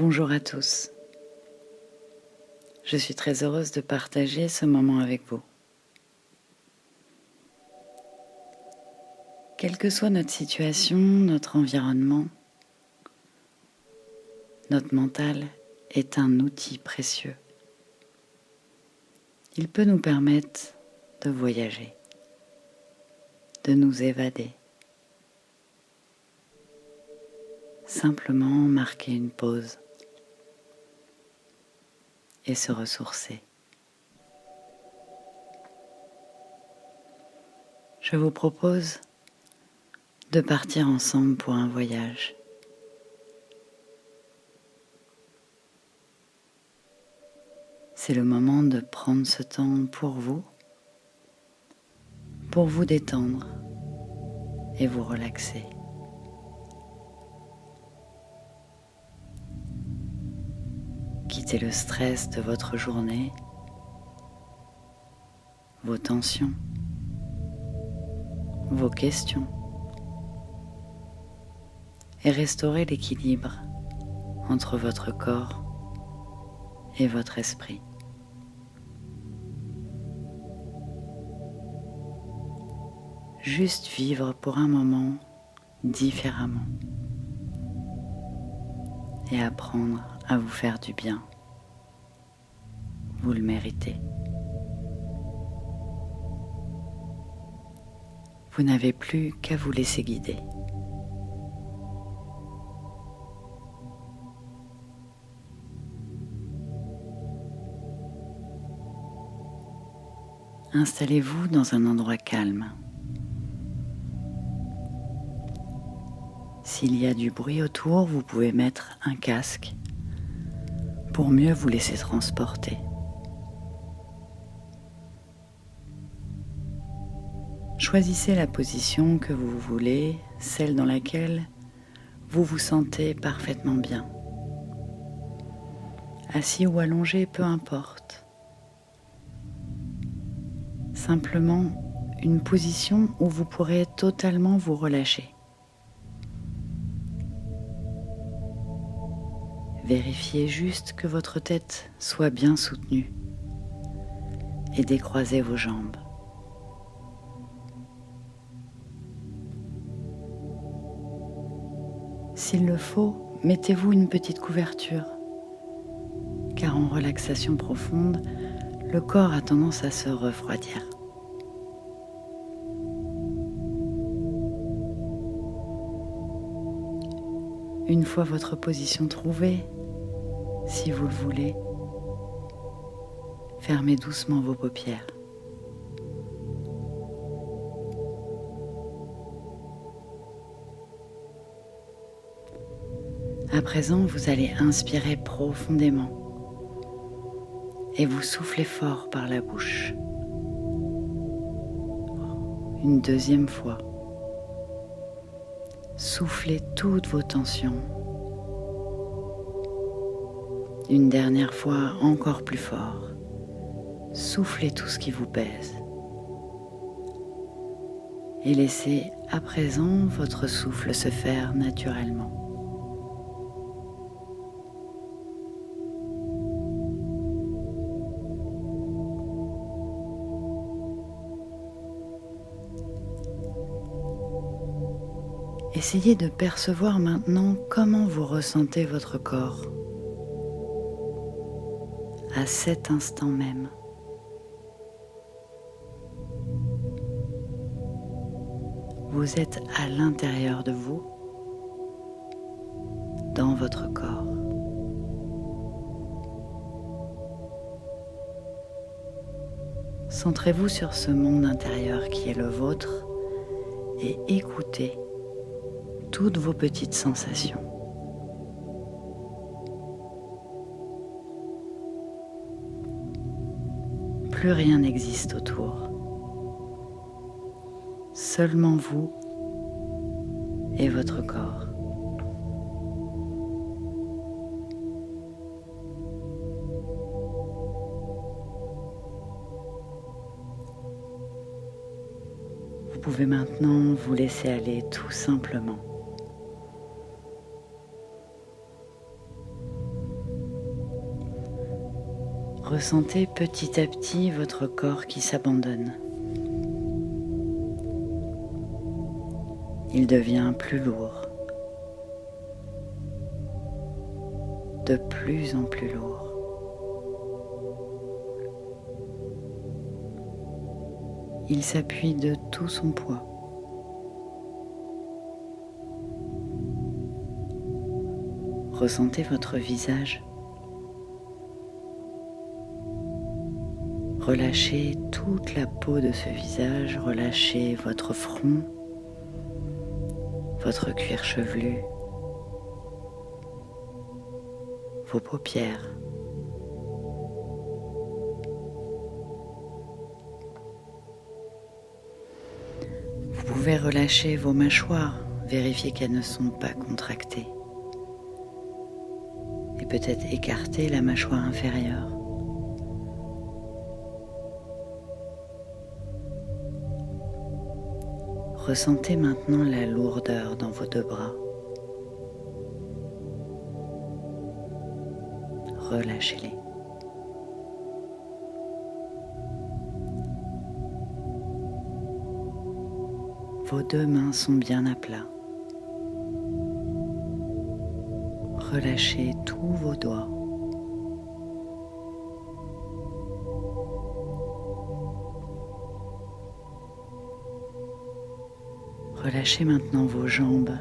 Bonjour à tous. Je suis très heureuse de partager ce moment avec vous. Quelle que soit notre situation, notre environnement, notre mental est un outil précieux. Il peut nous permettre de voyager, de nous évader, simplement marquer une pause et se ressourcer. Je vous propose de partir ensemble pour un voyage. C'est le moment de prendre ce temps pour vous détendre et vous relaxer. Quittez le stress de votre journée, vos tensions, vos questions et restaurez l'équilibre entre votre corps et votre esprit. Juste vivre pour un moment différemment et apprendre à vous faire du bien. Vous le méritez. Vous n'avez plus qu'à vous laisser guider. Installez-vous dans un endroit calme. S'il y a du bruit autour, vous pouvez mettre un casque pour mieux vous laisser transporter. Choisissez la position que vous voulez, celle dans laquelle vous vous sentez parfaitement bien. Assis ou allongé, peu importe. Simplement une position où vous pourrez totalement vous relâcher. Vérifiez juste que votre tête soit bien soutenue et décroisez vos jambes. S'il le faut, mettez-vous une petite couverture, car en relaxation profonde, le corps a tendance à se refroidir. Une fois votre position trouvée, si vous le voulez, fermez doucement vos paupières. À présent, vous allez inspirer profondément et vous soufflez fort par la bouche. Une deuxième fois. Soufflez toutes vos tensions. Une dernière fois, encore plus fort. Soufflez tout ce qui vous pèse. Et laissez à présent votre souffle se faire naturellement. Essayez de percevoir maintenant comment vous ressentez votre corps à cet instant même. Vous êtes à l'intérieur de vous, dans votre corps. Centrez-vous sur ce monde intérieur qui est le vôtre et écoutez toutes vos petites sensations. Plus rien n'existe autour. Seulement vous et votre corps. Vous pouvez maintenant vous laisser aller tout simplement. Ressentez petit à petit votre corps qui s'abandonne. Il devient plus lourd, de plus en plus lourd. Il s'appuie de tout son poids. Ressentez votre visage. Relâchez toute la peau de ce visage, relâchez votre front, votre cuir chevelu, vos paupières. Vous pouvez relâcher vos mâchoires, vérifier qu'elles ne sont pas contractées. Et peut-être écarter la mâchoire inférieure. Ressentez maintenant la lourdeur dans vos deux bras. Relâchez-les. Vos deux mains sont bien à plat. Relâchez tous vos doigts. Relâchez maintenant vos jambes.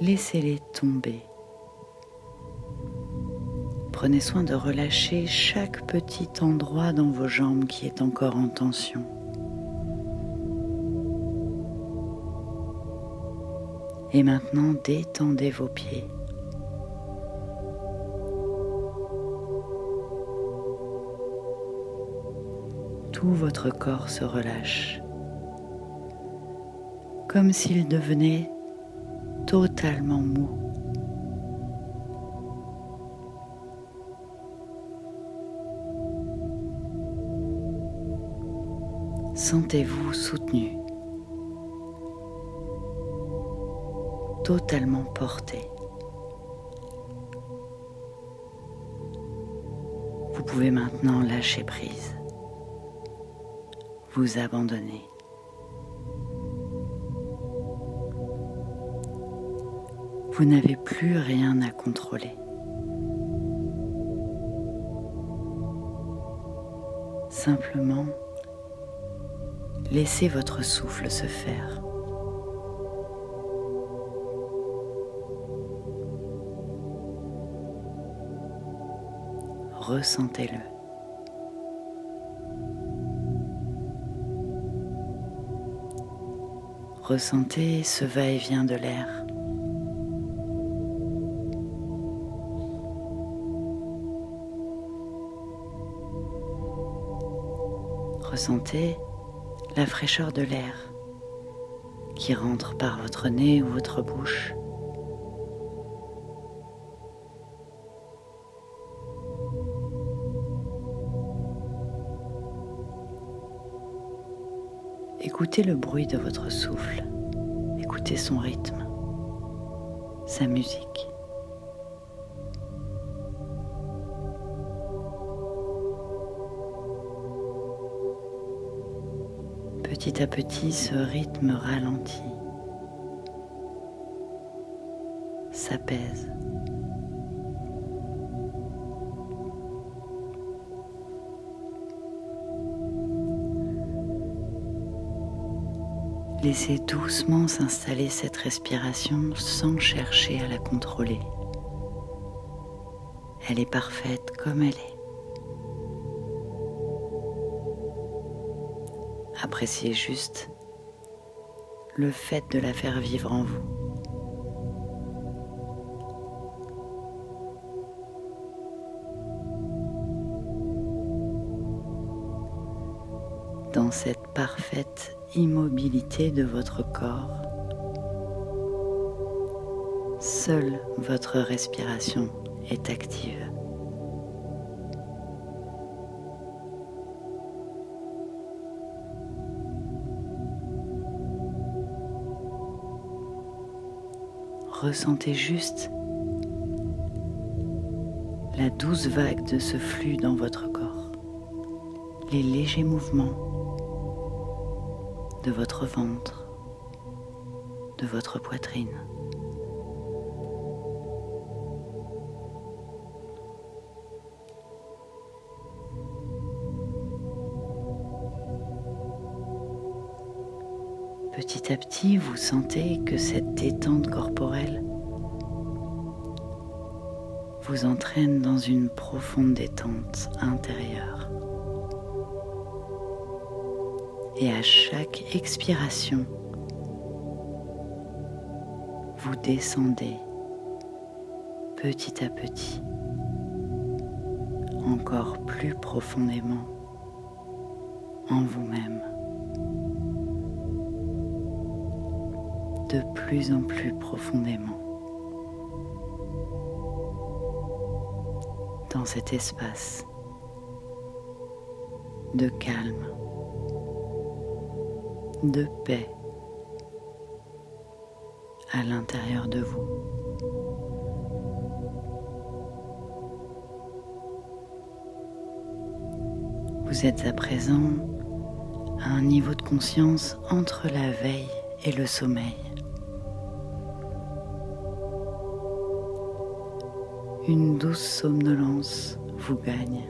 Laissez-les tomber. Prenez soin de relâcher chaque petit endroit dans vos jambes qui est encore en tension. Et maintenant, détendez vos pieds. Tout votre corps se relâche, comme s'il devenait totalement mou. Sentez-vous soutenu, totalement porté. Vous pouvez maintenant lâcher prise, vous abandonner. Vous n'avez plus rien à contrôler. Simplement, laissez votre souffle se faire. Ressentez-le. Ressentez ce va-et-vient de l'air. Ressentez la fraîcheur de l'air qui rentre par votre nez ou votre bouche. Écoutez le bruit de votre souffle, écoutez son rythme, sa musique. Petit à petit, ce rythme ralentit, s'apaise. Laissez doucement s'installer cette respiration sans chercher à la contrôler. Elle est parfaite comme elle est. Appréciez juste le fait de la faire vivre en vous. Dans cette parfaite immobilité de votre corps, seule votre respiration est active. Ressentez juste la douce vague de ce flux dans votre corps, les légers mouvements de votre ventre, de votre poitrine. Petit à petit, vous sentez que cette détente corporelle vous entraîne dans une profonde détente intérieure. Et à chaque expiration, vous descendez petit à petit, encore plus profondément en vous-même, de plus en plus profondément dans cet espace de calme, de paix à l'intérieur de vous. Vous êtes à présent à un niveau de conscience entre la veille et le sommeil. Une douce somnolence vous gagne.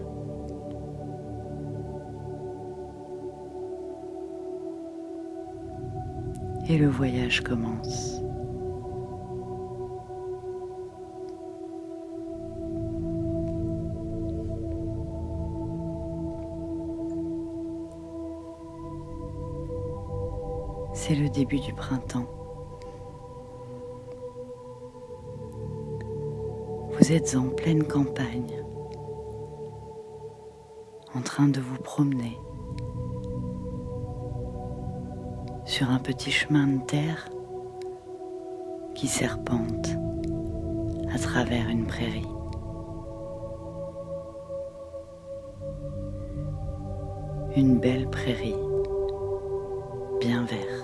Et le voyage commence. C'est le début du printemps. Vous êtes en pleine campagne, en train de vous promener sur un petit chemin de terre qui serpente à travers une prairie. Une belle prairie, bien verte.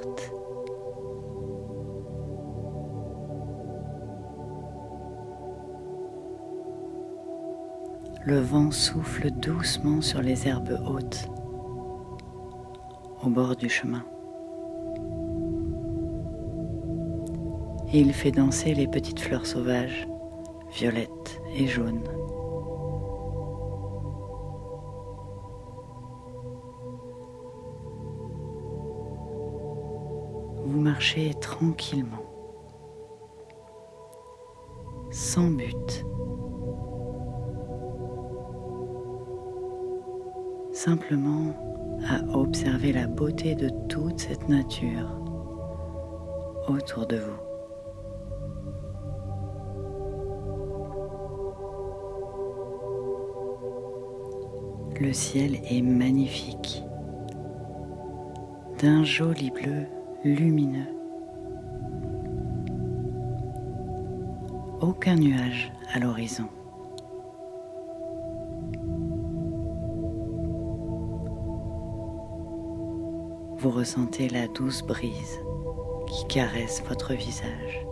Le vent souffle doucement sur les herbes hautes au bord du chemin. Et il fait danser les petites fleurs sauvages, violettes et jaunes. Vous marchez tranquillement, sans but, simplement à observer la beauté de toute cette nature autour de vous. Le ciel est magnifique, d'un joli bleu lumineux. Aucun nuage à l'horizon. Vous ressentez la douce brise qui caresse votre visage.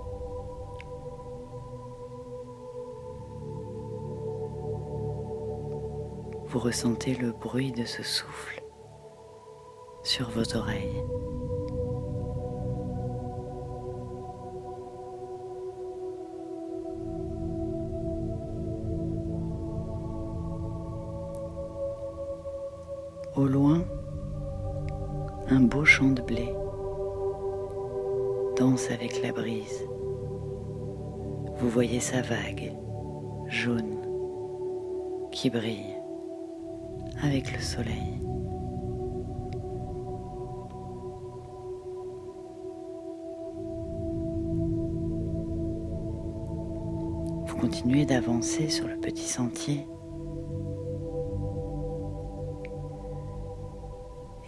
Vous ressentez le bruit de ce souffle sur vos oreilles. Au loin, un beau champ de blé danse avec la brise. Vous voyez sa vague jaune qui brille avec le soleil. Vous continuez d'avancer sur le petit sentier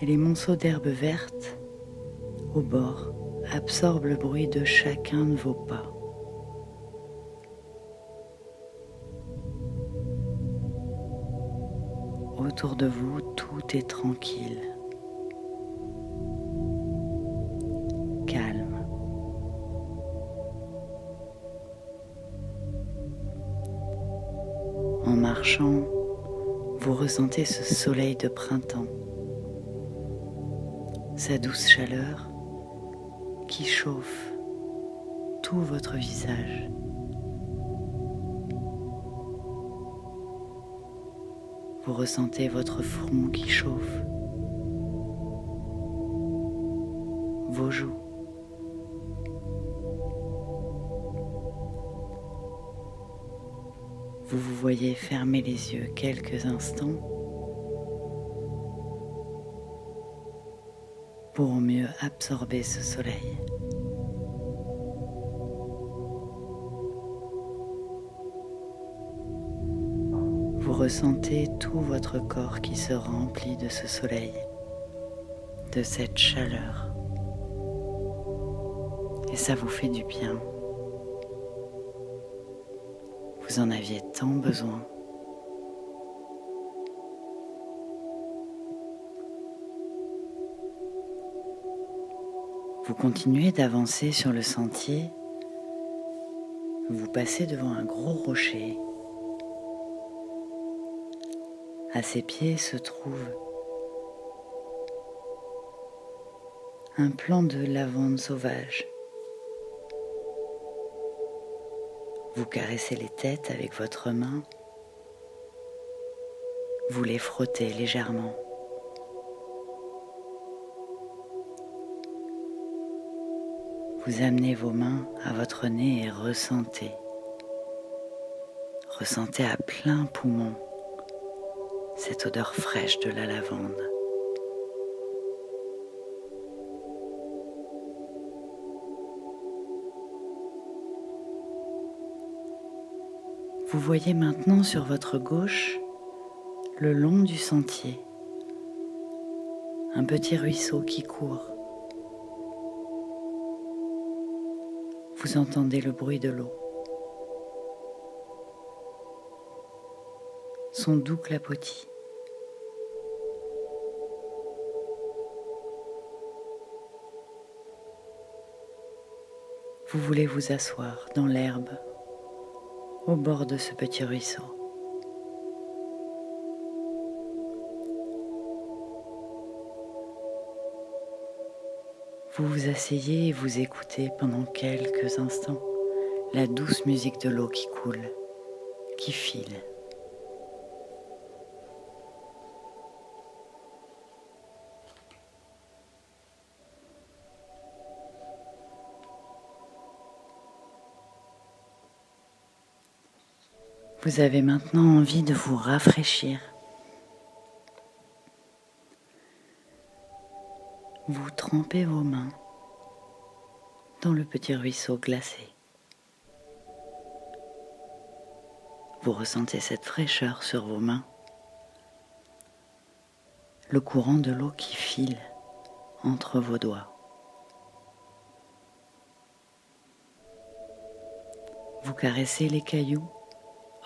et les monceaux d'herbes vertes au bord absorbent le bruit de chacun de vos pas. Autour de vous, tout est tranquille, calme. En marchant, vous ressentez ce soleil de printemps, sa douce chaleur qui chauffe tout votre visage. Vous ressentez votre front qui chauffe, vos joues. Vous vous voyez fermer les yeux quelques instants pour mieux absorber ce soleil. Vous ressentez tout votre corps qui se remplit de ce soleil, de cette chaleur. Et ça vous fait du bien. Vous en aviez tant besoin. Vous continuez d'avancer sur le sentier. Vous passez devant un gros rocher. À ses pieds se trouve un plant de lavande sauvage. Vous caressez les têtes avec votre main. Vous les frottez légèrement. Vous amenez vos mains à votre nez et ressentez. Ressentez à plein poumon cette odeur fraîche de la lavande. Vous voyez maintenant sur votre gauche, le long du sentier, un petit ruisseau qui court. Vous entendez le bruit de l'eau, son doux clapotis. Vous voulez vous asseoir dans l'herbe, au bord de ce petit ruisseau. Vous vous asseyez et vous écoutez pendant quelques instants la douce musique de l'eau qui coule, qui file. Vous avez maintenant envie de vous rafraîchir. Vous trempez vos mains dans le petit ruisseau glacé. Vous ressentez cette fraîcheur sur vos mains, le courant de l'eau qui file entre vos doigts. Vous caressez les cailloux,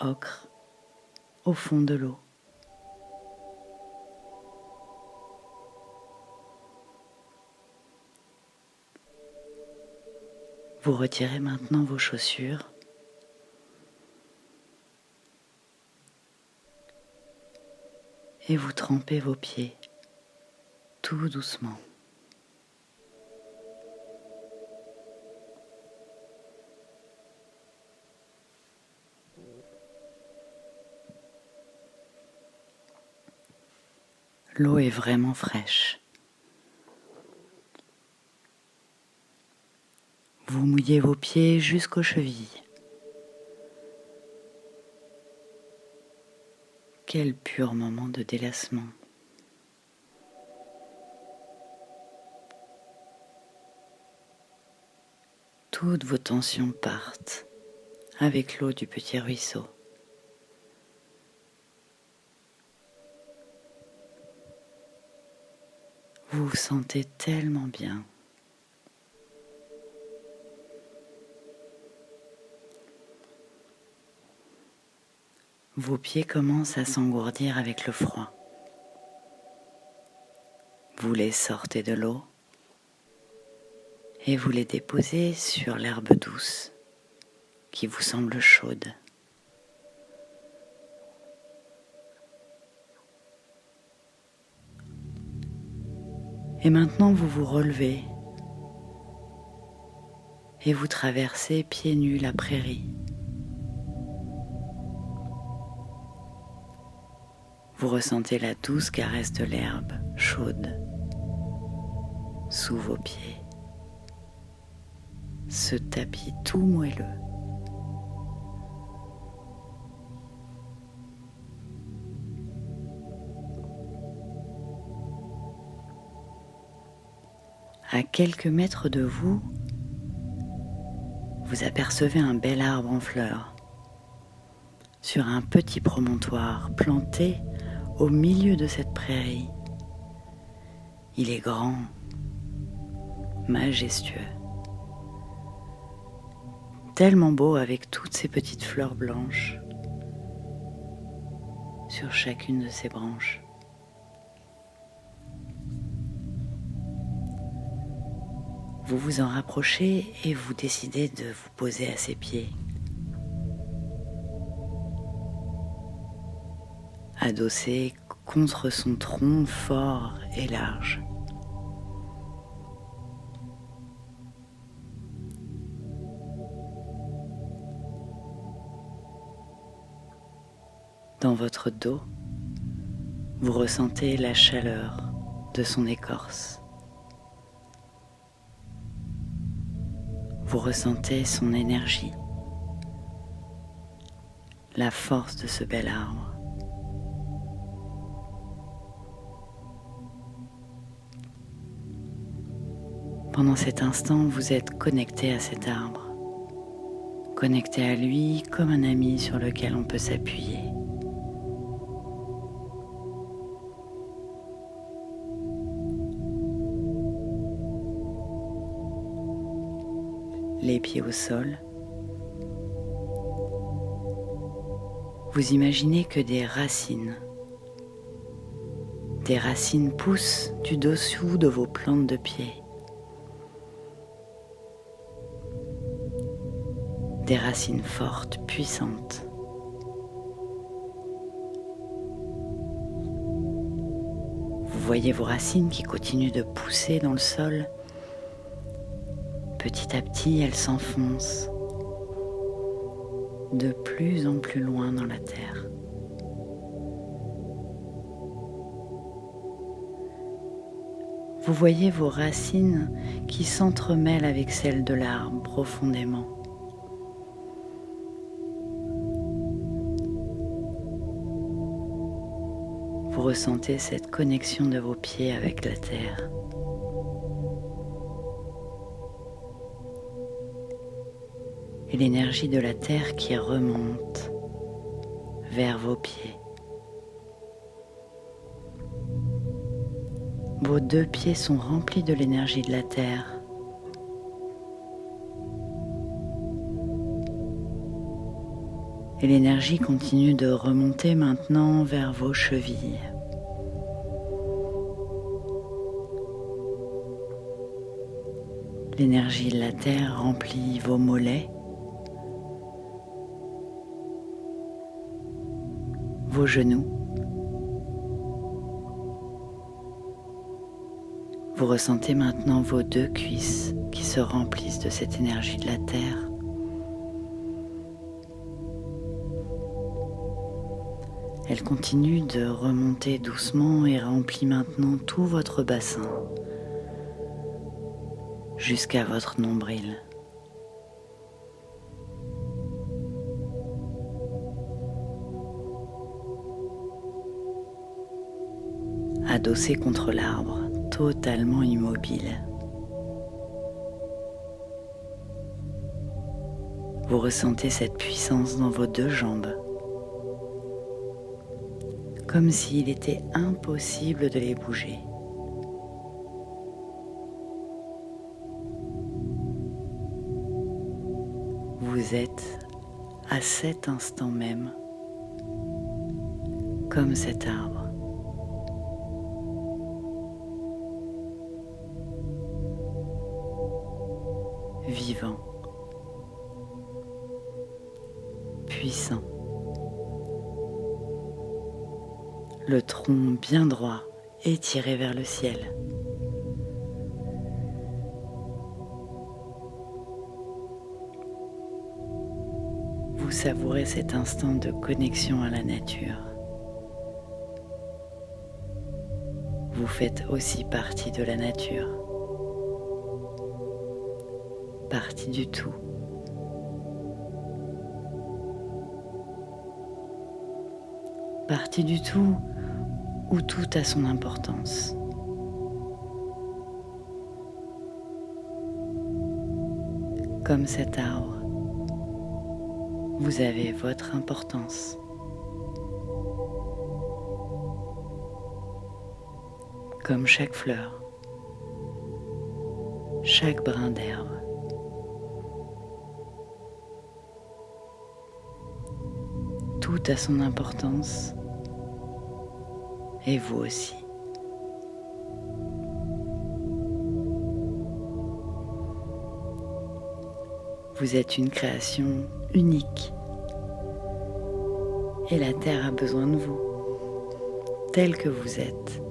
ocre, au fond de l'eau. Vous retirez maintenant vos chaussures et vous trempez vos pieds tout doucement. L'eau est vraiment fraîche. Vous mouillez vos pieds jusqu'aux chevilles. Quel pur moment de délassement. Toutes vos tensions partent avec l'eau du petit ruisseau. Vous vous sentez tellement bien. Vos pieds commencent à s'engourdir avec le froid. Vous les sortez de l'eau et vous les déposez sur l'herbe douce qui vous semble chaude. Et maintenant vous vous relevez et vous traversez pieds nus la prairie. Vous ressentez la douce caresse de l'herbe chaude sous vos pieds, ce tapis tout moelleux. À quelques mètres de vous, vous apercevez un bel arbre en fleurs sur un petit promontoire planté au milieu de cette prairie. Il est grand, majestueux, tellement beau avec toutes ces petites fleurs blanches sur chacune de ses branches. Vous vous en rapprochez et vous décidez de vous poser à ses pieds. Adossé contre son tronc fort et large. Dans votre dos, vous ressentez la chaleur de son écorce. Vous ressentez son énergie, la force de ce bel arbre. Pendant cet instant, vous êtes connecté à cet arbre, connecté à lui comme un ami sur lequel on peut s'appuyer. Les pieds au sol. Vous imaginez que des racines poussent du dessous de vos plantes de pied. Des racines fortes, puissantes. Vous voyez vos racines qui continuent de pousser dans le sol. Petit à petit, elles s'enfoncent de plus en plus loin dans la terre. Vous voyez vos racines qui s'entremêlent avec celles de l'arbre profondément. Vous ressentez cette connexion de vos pieds avec la terre. Et l'énergie de la terre qui remonte vers vos pieds. Vos deux pieds sont remplis de l'énergie de la terre. Et l'énergie continue de remonter maintenant vers vos chevilles. L'énergie de la terre remplit vos mollets, vos genoux. Vous ressentez maintenant vos deux cuisses qui se remplissent de cette énergie de la terre. Elle continue de remonter doucement et remplit maintenant tout votre bassin jusqu'à votre nombril. Adossé contre l'arbre, totalement immobile. Vous ressentez cette puissance dans vos deux jambes, comme s'il était impossible de les bouger. Vous êtes à cet instant même comme cet arbre. Vivant, puissant, le tronc bien droit étiré vers le ciel, savourez cet instant de connexion à la nature. Vous faites aussi partie de la nature, partie du tout. Partie du tout où tout a son importance. Comme cet arbre, vous avez votre importance. Comme chaque fleur, chaque brin d'herbe. Tout a son importance, et vous aussi. Vous êtes une création unique, et la Terre a besoin de vous, tel que vous êtes.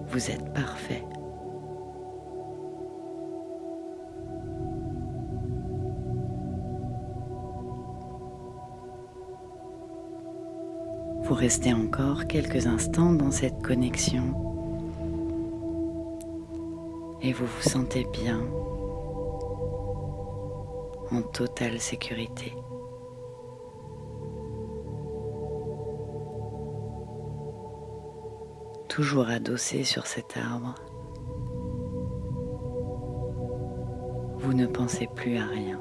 Vous êtes parfait. Vous restez encore quelques instants dans cette connexion et vous vous sentez bien, en totale sécurité. Toujours adossé sur cet arbre, vous ne pensez plus à rien.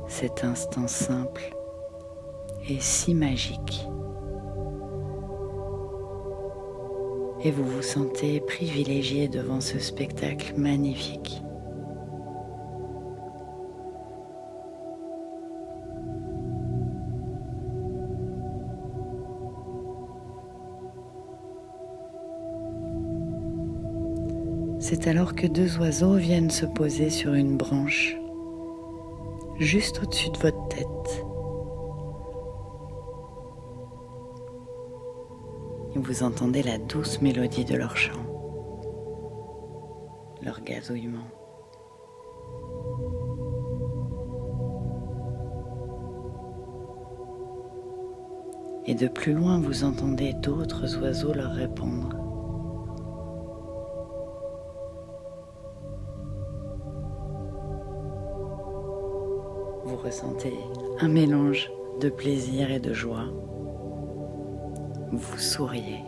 Cet instant simple est si magique et vous vous sentez privilégié devant ce spectacle magnifique. C'est alors que deux oiseaux viennent se poser sur une branche, juste au-dessus de votre tête. Et vous entendez la douce mélodie de leur chant, leur gazouillement. Et de plus loin, vous entendez d'autres oiseaux leur répondre. Vous ressentez un mélange de plaisir et de joie. Vous souriez.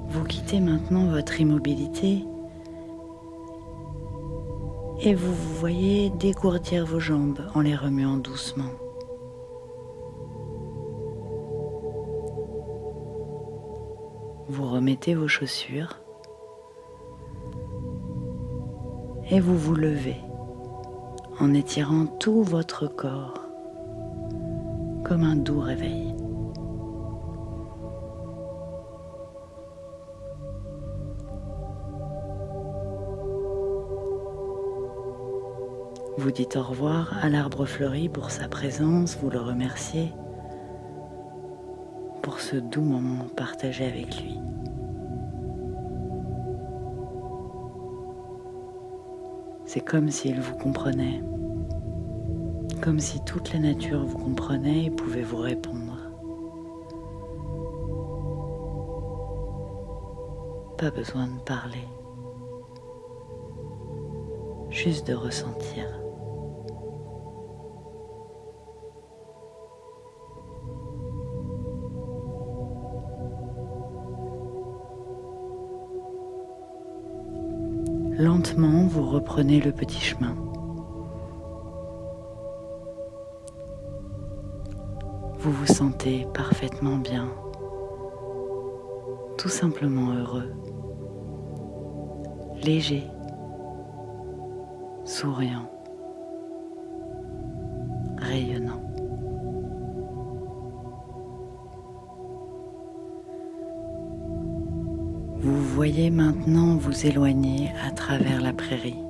Vous quittez maintenant votre immobilité et vous vous voyez dégourdir vos jambes en les remuant doucement. Vous remettez vos chaussures et vous vous levez en étirant tout votre corps comme un doux réveil. Vous dites au revoir à l'arbre fleuri pour sa présence, vous le remerciez pour ce doux moment partagé avec lui. C'est comme s'il vous comprenait, comme si toute la nature vous comprenait et pouvait vous répondre. Pas besoin de parler, juste de ressentir. Lentement, vous reprenez le petit chemin. Vous vous sentez parfaitement bien, tout simplement heureux, léger, souriant, rayonnant. Vous voyez maintenant vous éloigner à travers la prairie.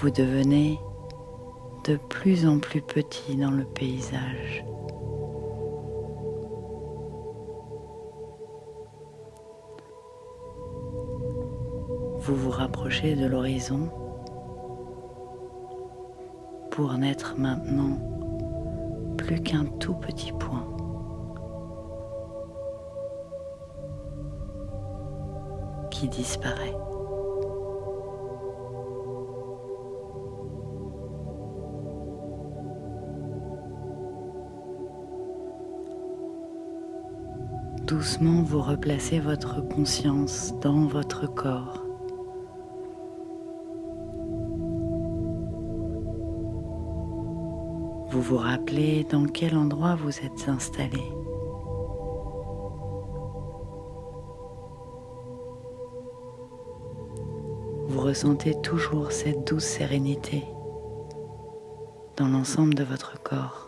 Vous devenez de plus en plus petit dans le paysage. Vous vous rapprochez de l'horizon pour n'être maintenant plus qu'un tout petit point. Qui disparaît. Doucement, vous replacez votre conscience dans votre corps. Vous vous rappelez dans quel endroit vous êtes installé. Vous ressentez toujours cette douce sérénité dans l'ensemble de votre corps.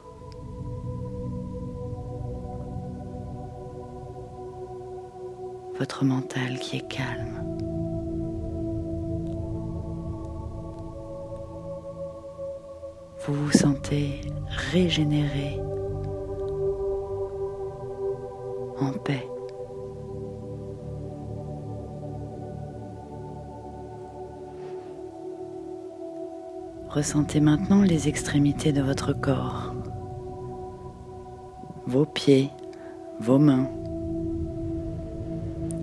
Votre mental qui est calme. Vous vous sentez régénéré, en paix. Ressentez maintenant les extrémités de votre corps, vos pieds, vos mains.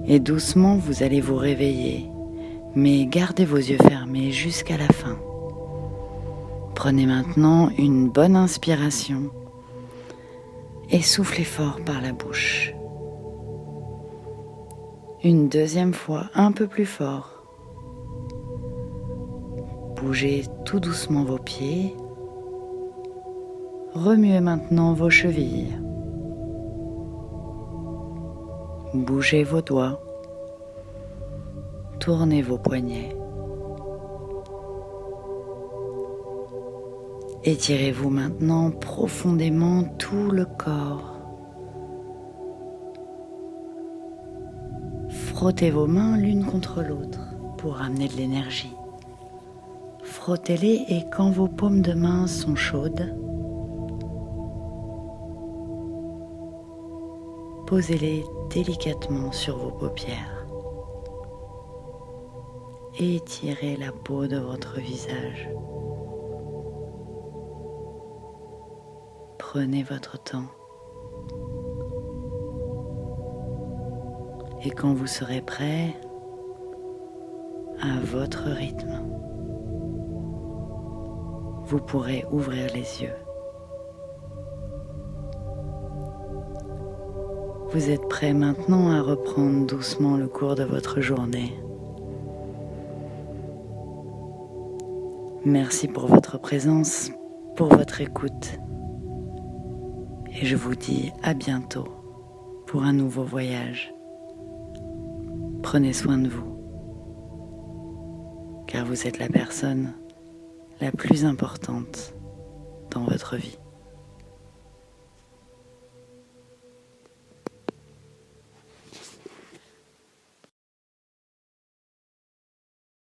Et doucement, vous allez vous réveiller, mais gardez vos yeux fermés jusqu'à la fin. Prenez maintenant une bonne inspiration et soufflez fort par la bouche. Une deuxième fois, un peu plus fort. Bougez tout doucement vos pieds. Remuez maintenant vos chevilles. Bougez vos doigts. Tournez vos poignets. Étirez-vous maintenant profondément tout le corps. Frottez vos mains l'une contre l'autre pour amener de l'énergie. Frottez-les et quand vos paumes de main sont chaudes, posez-les délicatement sur vos paupières. Étirez la peau de votre visage. Prenez votre temps. Et quand vous serez prêt, à votre rythme, vous pourrez ouvrir les yeux. Vous êtes prêt maintenant à reprendre doucement le cours de votre journée. Merci pour votre présence, pour votre écoute. Et je vous dis à bientôt pour un nouveau voyage. Prenez soin de vous, car vous êtes la personne la plus importante dans votre vie.